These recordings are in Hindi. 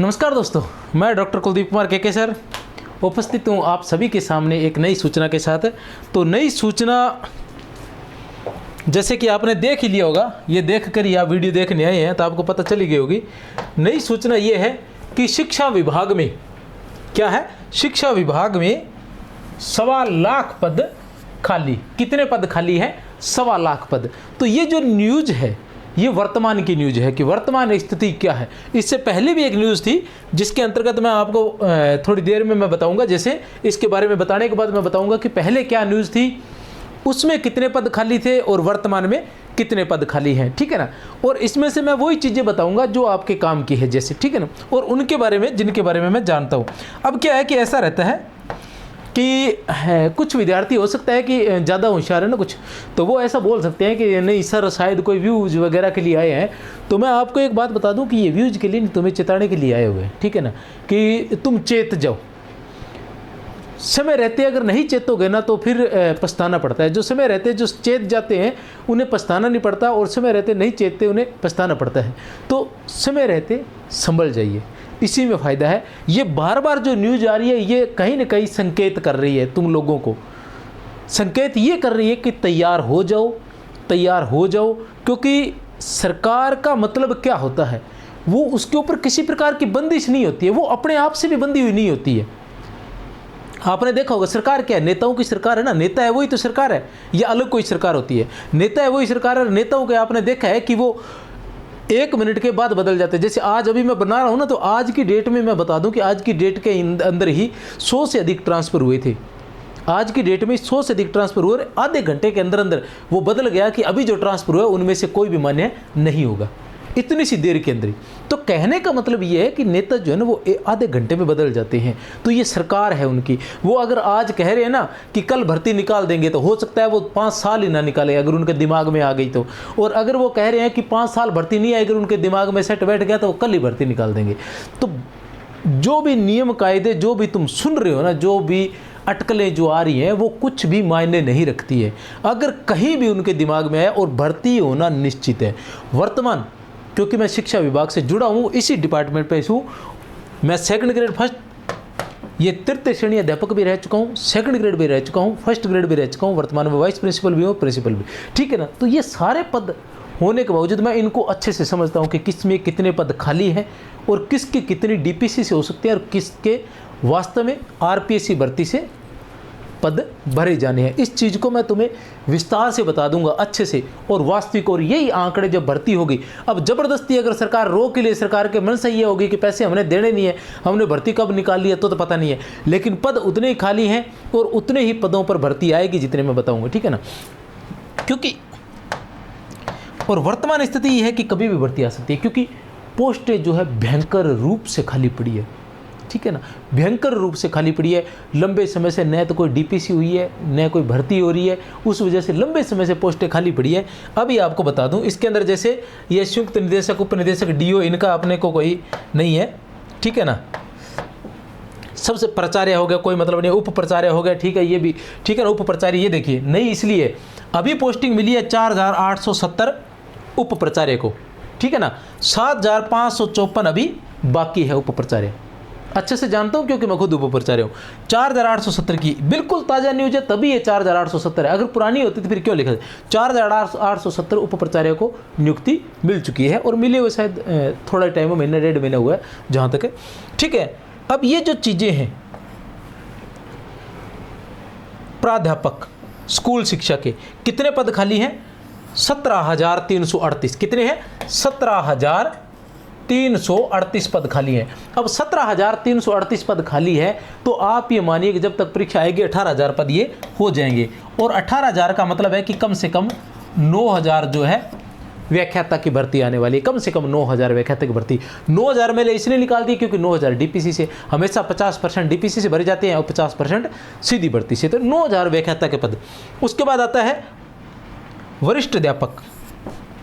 नमस्कार दोस्तों, मैं डॉक्टर कुलदीप कुमार के सर उपस्थित हूँ आप सभी के सामने एक नई सूचना के साथ। तो नई सूचना जैसे कि आपने देख ही लिया होगा, ये देख कर ही आप वीडियो देखने आए हैं तो आपको पता चली गई होगी। नई सूचना ये है कि शिक्षा विभाग में क्या है, शिक्षा विभाग में 1.25 लाख पद खाली। कितने पद खाली हैं? 1.25 लाख पद। तो ये जो न्यूज़ है ये वर्तमान की न्यूज़ है कि वर्तमान स्थिति क्या है। इससे पहले भी एक न्यूज़ थी जिसके अंतर्गत मैं आपको थोड़ी देर में मैं बताऊंगा। जैसे इसके बारे में बताने के बाद मैं बताऊंगा कि पहले क्या न्यूज़ थी, उसमें कितने पद खाली थे और वर्तमान में कितने पद खाली हैं, ठीक है ना। और इसमें से मैं वही चीज़ें बताऊंगा जो आपके काम की है, जैसे, ठीक है ना, और उनके बारे में जिनके बारे में मैं जानता हूँ। अब क्या है कि ऐसा रहता है कि कुछ विद्यार्थी हो सकता है कि ज़्यादा होशियार है ना कुछ, तो वो ऐसा बोल सकते हैं कि नहीं सर शायद कोई व्यूज़ वगैरह के लिए आए हैं। तो मैं आपको एक बात बता दूं कि ये व्यूज़ के लिए नहीं, तुम्हें चेताने के लिए आए हुए हैं, ठीक है ना, कि तुम चेत जाओ। समय रहते अगर नहीं चेतोगे ना तो फिर पछताना पड़ता है। जो समय रहते जो चेत जाते हैं उन्हें पछताना नहीं पड़ता, और समय रहते नहीं चेतते उन्हें पछताना पड़ता है। तो समय रहते संभल जाइए, इसी में फ़ायदा है। ये बार बार जो न्यूज़ आ रही है ये कहीं ना कहीं संकेत कर रही है, तुम लोगों को संकेत ये कर रही है कि तैयार हो जाओ, तैयार हो जाओ। क्योंकि सरकार का मतलब क्या होता है, वो उसके ऊपर किसी प्रकार की बंदिश नहीं होती है, वो अपने आप से भी बंधी हुई नहीं होती है। आपने देखा होगा सरकार क्या है, नेताओं की सरकार है ना, नेता है वही तो सरकार है, या अलग कोई सरकार होती है? नेता है वही सरकार है। नेताओं के आपने देखा है कि वो 1 मिनट के बाद बदल जाते हैं। जैसे आज अभी मैं बना रहा हूँ ना, तो आज की डेट में मैं बता दूं कि आज की डेट के अंदर ही 100 से अधिक ट्रांसफ़र हुए थे। आज की डेट में 100 से अधिक ट्रांसफ़र हुए, आधे घंटे के अंदर अंदर वो बदल गया कि अभी जो ट्रांसफ़र हुआ उनमें से कोई भी मान्य नहीं होगा, इतनी सी देर के अंदर ही। तो कहने का मतलब ये है कि नेता जो है ना वो आधे घंटे में बदल जाते हैं। तो ये सरकार है उनकी। वो अगर आज कह रहे हैं ना कि कल भर्ती निकाल देंगे, तो हो सकता है वो 5 साल ही ना निकाले अगर उनके दिमाग में आ गई तो। और अगर वो कह रहे हैं कि 5 साल भर्ती नहीं आएगी, उनके दिमाग में सेट बैठ गया तो वो कल ही भर्ती निकाल देंगे। तो जो भी नियम कायदे जो भी तुम सुन रहे हो ना, जो भी अटकलें जो आ रही हैं वो कुछ भी मायने नहीं रखती है अगर कहीं भी उनके दिमाग में आए, और भर्ती होना निश्चित है। वर्तमान क्योंकि मैं शिक्षा विभाग से जुड़ा हूँ, इसी डिपार्टमेंट पे हूँ। मैं 2nd ग्रेड फर्स्ट, ये 3य श्रेणी अध्यापक भी रह चुका हूँ, 2nd ग्रेड भी रह चुका हूँ, 1st ग्रेड भी रह चुका हूँ, वर्तमान में वाइस प्रिंसिपल भी हूँ, प्रिंसिपल भी, ठीक है ना। तो ये सारे पद होने के बावजूद मैं इनको अच्छे से समझता हूँ कि किस में कितने पद खाली हैं और किसके कितनी डीपीसी से हो सकते हैं और किसके वास्तव में आरपीएससी भर्ती से पद भरे जाने हैं। इस चीज़ को मैं तुम्हें विस्तार से बता दूंगा अच्छे से और वास्तविक। और यही आंकड़े जब भर्ती होगी, अब ज़बरदस्ती अगर सरकार रोक के लिए, सरकार के मन से ये होगी कि पैसे हमने देने नहीं है, हमने भर्ती कब निकाल लिया तो पता नहीं है, लेकिन पद उतने ही खाली हैं और उतने ही पदों पर भर्ती आएगी जितने मैं बताऊँगा, ठीक है ना। क्योंकि और वर्तमान स्थिति ये है कि कभी भी भर्ती आ सकती है, क्योंकि पोस्टें जो है भयंकर रूप से खाली पड़ी है, ठीक है ना, भयंकर रूप से खाली पड़ी है। लंबे समय से न तो कोई डीपीसी हुई है न कोई भर्ती हो रही है, उस वजह से लंबे समय से पोस्टें खाली पड़ी है। अभी आपको बता दूं इसके अंदर जैसे ये संयुक्त निदेशक, उप निदेशक, डीओ, इनका अपने को कोई नहीं है, ठीक है ना। सबसे प्राचार्य हो गया कोई मतलब नहीं, उप प्राचार्य हो गया, ठीक है, ये भी ठीक है ना। उप प्राचार्य ये देखिए नहीं, इसलिए अभी पोस्टिंग मिली है 4870 उप प्राचार्य को, ठीक है ना। 7554 अभी बाकी है उप प्राचार्य। अच्छे से जानता हूँ क्योंकि मैं खुद उप प्राचार्य हूँ। 4870 की बिल्कुल ताज़ा न्यूज है, तभी ये 4870 है। अगर पुरानी होती तो फिर क्यों लिखा? 4870 उप प्राचार्य को नियुक्ति मिल चुकी है, और मिले हुए शायद थोड़ा टाइम, महीना 1.5 महीना हुआ है जहाँ तक है, ठीक है। अब ये जो चीज़ें हैं, प्राध्यापक, स्कूल शिक्षा के कितने पद खाली हैं? 17,338। कितने हैं? 17,338 पद खाली हैं। अब 17,338 पद खाली है तो आप ये मानिए कि जब तक परीक्षा आएगी 18,000 पद ये हो जाएंगे, और 18,000 का मतलब है कि कम से कम 9,000 जो है व्याख्याता की भर्ती आने वाली है। कम से कम 9,000 व्याख्याता की भर्ती। 9,000 मैंने इसलिए निकाल दी क्योंकि 9,000 डीपीसी से, हमेशा 50% डीपीसी से भरे जाते हैं और 50% सीधी भर्ती से, तो 9,000 व्याख्याता के पद। उसके बाद आता है वरिष्ठ अध्यापक।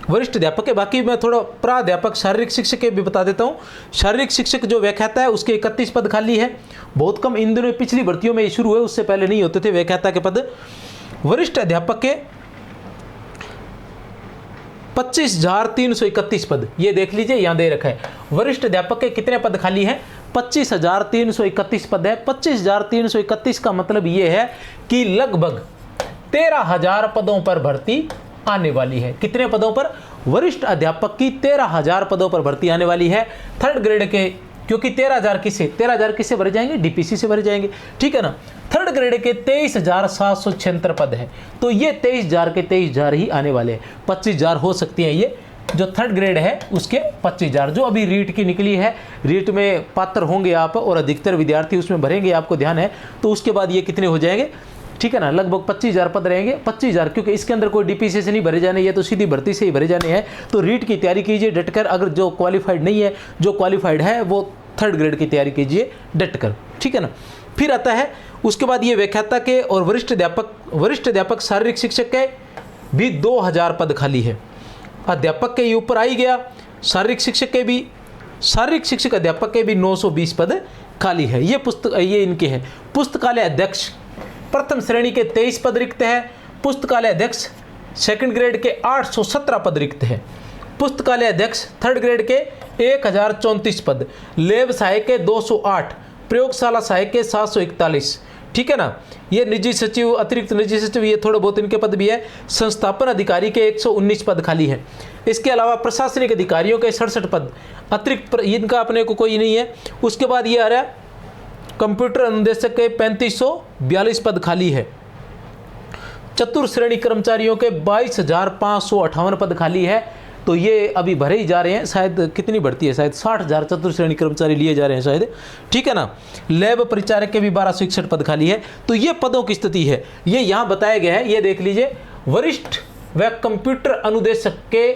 वरिष्ठ अध्यापक है, बाकी मैं थोड़ा प्राध्यापक, शारीरिक शिक्षक के भी बता देता हूँ। शारीरिक शिक्षक जो व्याख्याता है उसके 31 पद खाली है, बहुत कम। इन दिनों पिछली भर्तियों में ये शुरू हुए, उससे पहले नहीं होते थे व्याख्याता के पद। वरिष्ठ अध्यापक के 25,331 पद, ये देख लीजिए यहाँ दे रखा है। वरिष्ठ अध्यापक के कितने पद खाली हैं? 25,331 पद है। 25,331 का मतलब ये है कि लगभग 13,000 पदों पर भर्ती आने वाली है। कितने पदों पर? वरिष्ठ अध्यापक की 13,000 पदों पर भर्ती आने वाली है। थर्ड ग्रेड के, क्योंकि 13,000 किससे भरे जाएंगे? डीपीसी से भरे जाएंगे, ठीक है ना। थर्ड ग्रेड के 23,776 पद है, तो ये 23,000 के 23,000 ही आने वाले हैं। 25,000 हो सकती हैं ये, जो थर्ड ग्रेड है उसके 25,000, जो अभी रीट की निकली है। रीट में पात्र होंगे आप और अधिकतर विद्यार्थी उसमें भरेंगे, आपको ध्यान है। तो उसके बाद ये कितने हो जाएंगे, ठीक है ना, लगभग 25,000 पद रहेंगे। 25,000, क्योंकि इसके अंदर कोई डीपीसी से नहीं भरे जाने, ये तो सीधी भर्ती से ही भरे जाने हैं। तो रीट की तैयारी कीजिए डटकर। अगर जो क्वालिफाइड नहीं है, जो क्वालिफाइड है वो थर्ड ग्रेड की तैयारी कीजिए डटकर, ठीक है ना। फिर आता है उसके बाद ये व्याख्याता के और वरिष्ठ अध्यापक शारीरिक शिक्षक के भी 2,000 पद खाली है। अध्यापक के ऊपर आई गया, शारीरिक शिक्षक अध्यापक के भी 920 पद खाली है। ये इनके हैं। पुस्तकालय अध्यक्ष प्रथम श्रेणी के 23 पद रिक्त है। पुस्तकालय अध्यक्ष सेकंड ग्रेड के 817 पद रिक्त है। पुस्तकालय अध्यक्ष थर्ड ग्रेड के 1,034 पद, लैब सहायक के 208, प्रयोगशाला सहायक के 741, ठीक है ना। ये निजी सचिव, अतिरिक्त निजी सचिव, ये थोड़े बहुत इनके पद भी है। संस्थापन अधिकारी के 119 पद खाली है। इसके अलावा प्रशासनिक अधिकारियों के 67 पद अतिरिक्त, इनका अपने को कोई नहीं है। उसके बाद ये आ रहा है कंप्यूटर अनुदेशक के 3542 पद खाली है। चतुर्थ श्रेणी कर्मचारियों के 22,558 पद खाली है। तो ये अभी भरे ही जा रहे हैं, शायद कितनी बढ़ती है, शायद 60,000 चतुर्थ श्रेणी कर्मचारी लिए जा रहे हैं शायद, ठीक है ना। लैब परिचारक के भी 1261 पद खाली है। तो ये पदों की स्थिति है, ये यहाँ बताया गया है। ये देख लीजिए, वरिष्ठ व कंप्यूटर अनुदेशक के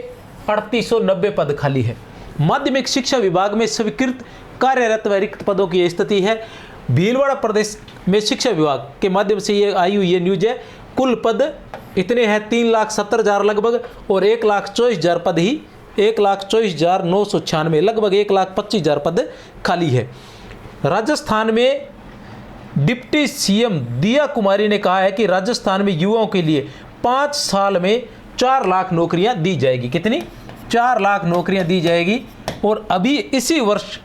3890 पद खाली है। माध्यमिक शिक्षा विभाग में स्वीकृत कार्यरत व रिक्त पदों की स्थिति है। भीलवाड़ा प्रदेश में शिक्षा विभाग के माध्यम से ये आई हुई ये न्यूज है। कुल पद इतने हैं 3,70,000 लगभग, और 1,24,000 पद ही 1,24,996, लगभग 1,25,000 पद खाली है। राजस्थान में डिप्टी सीएम दिया कुमारी ने कहा है कि राजस्थान में युवाओं के लिए 5 साल में 4 लाख नौकरियां दी जाएगी। कितनी? 4 लाख नौकरियां दी जाएगी। और अभी इसी वर्ष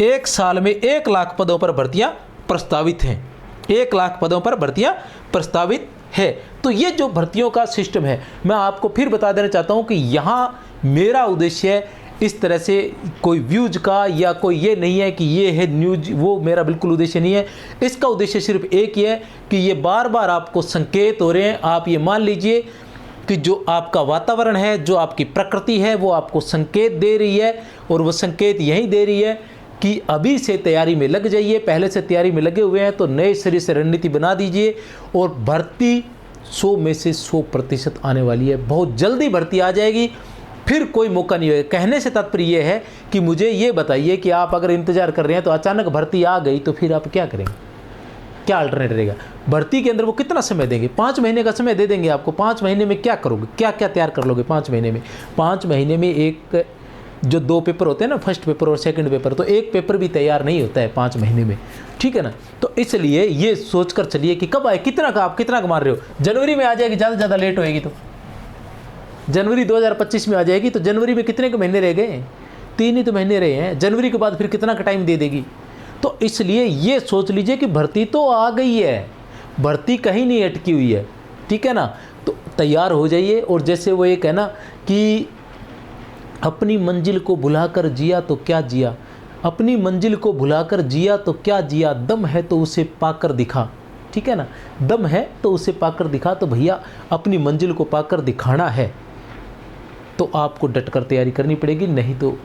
1 साल में 1 लाख पदों पर भर्तियां प्रस्तावित हैं। 1 लाख पदों पर भर्तियां प्रस्तावित है। तो ये जो भर्तियों का सिस्टम है, मैं आपको फिर बता देना चाहता हूं कि यहाँ मेरा उद्देश्य इस तरह से कोई व्यूज का या कोई ये नहीं है कि ये है न्यूज, वो मेरा बिल्कुल उद्देश्य नहीं है। इसका उद्देश्य सिर्फ एक ही है कि ये बार बार आपको संकेत हो रहे हैं। आप ये मान लीजिए कि जो आपका वातावरण है, जो आपकी प्रकृति है, वो आपको संकेत दे रही है, और वो संकेत यही दे रही है कि अभी से तैयारी में लग जाइए। पहले से तैयारी में लगे हुए हैं तो नए सिरे से रणनीति बना दीजिए, और भर्ती 100 में से 100% आने वाली है। बहुत जल्दी भर्ती आ जाएगी, फिर कोई मौका नहीं होगा। कहने से तात्पर्य यह है कि मुझे ये बताइए कि आप अगर इंतजार कर रहे हैं तो अचानक भर्ती आ गई तो फिर आप क्या करेंगे? क्या अल्टरनेट रहेगा? भर्ती के अंदर वो कितना समय देंगे? 5 महीने का समय दे देंगे आपको। 5 महीने में क्या करोगे? क्या क्या तैयार कर लोगे 5 महीने में? 5 महीने में एक जो 2 पेपर होते हैं ना, फर्स्ट पेपर और सेकंड पेपर, तो एक पेपर भी तैयार नहीं होता है 5 महीने में, ठीक है ना। तो इसलिए ये सोचकर चलिए कि कब आए, कितना का आप कितना कमा रहे हो। जनवरी में आ जाएगी, ज़्यादा से ज़्यादा लेट होएगी तो जनवरी 2025 में आ जाएगी। तो जनवरी में कितने के महीने रह गए? 3 ही तो महीने रहे हैं। जनवरी के बाद फिर कितना का टाइम दे देगी? तो इसलिए ये सोच लीजिए कि भर्ती तो आ गई है, भर्ती कहीं नहीं अटकी हुई है, ठीक है ना। तो तैयार हो जाइए। और जैसे वो एक है ना कि अपनी मंजिल को भुलाकर जिया तो क्या जिया, अपनी मंजिल को भुलाकर जिया तो क्या जिया, दम है तो उसे पाकर दिखा, ठीक है ना। दम है तो उसे पाकर दिखा। तो भैया अपनी मंजिल को पाकर दिखाना है तो आपको डटकर तैयारी करनी पड़ेगी, नहीं तो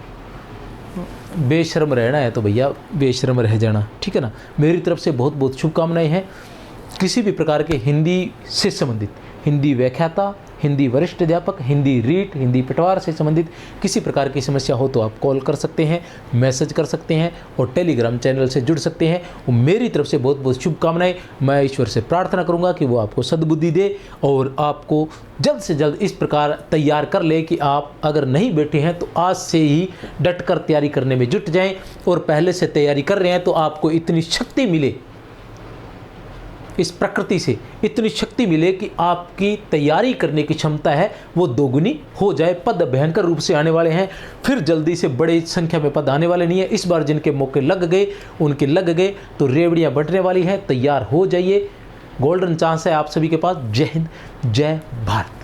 बेशर्म रहना है तो भैया बेशर्म रह जाना, ठीक है ना। मेरी तरफ से बहुत बहुत शुभकामनाएं हैं। किसी भी प्रकार के हिंदी से संबंधित, हिंदी व्याख्याता, हिंदी वरिष्ठ अध्यापक, हिंदी रीट, हिंदी पटवार से संबंधित किसी प्रकार की समस्या हो तो आप कॉल कर सकते हैं, मैसेज कर सकते हैं, और टेलीग्राम चैनल से जुड़ सकते हैं। और मेरी तरफ से बहुत बहुत शुभकामनाएं। मैं ईश्वर से प्रार्थना करूंगा कि वो आपको सद्बुद्धि दे और आपको जल्द से जल्द इस प्रकार तैयार कर ले कि आप अगर नहीं बैठे हैं तो आज से ही डटकर तैयारी करने में जुट जाएँ, और पहले से तैयारी कर रहे हैं तो आपको इतनी शक्ति मिले इस प्रकृति से इतनी शक्ति मिले कि आपकी तैयारी करने की क्षमता है वो दोगुनी हो जाए। पद भयंकर रूप से आने वाले हैं, फिर जल्दी से बड़ी संख्या में पद आने वाले नहीं है। इस बार जिनके मौके लग गए उनके लग गए, तो रेवड़ियाँ बटने वाली हैं, तैयार हो जाइए। गोल्डन चांस है आप सभी के पास। जय हिंद, जय भारत।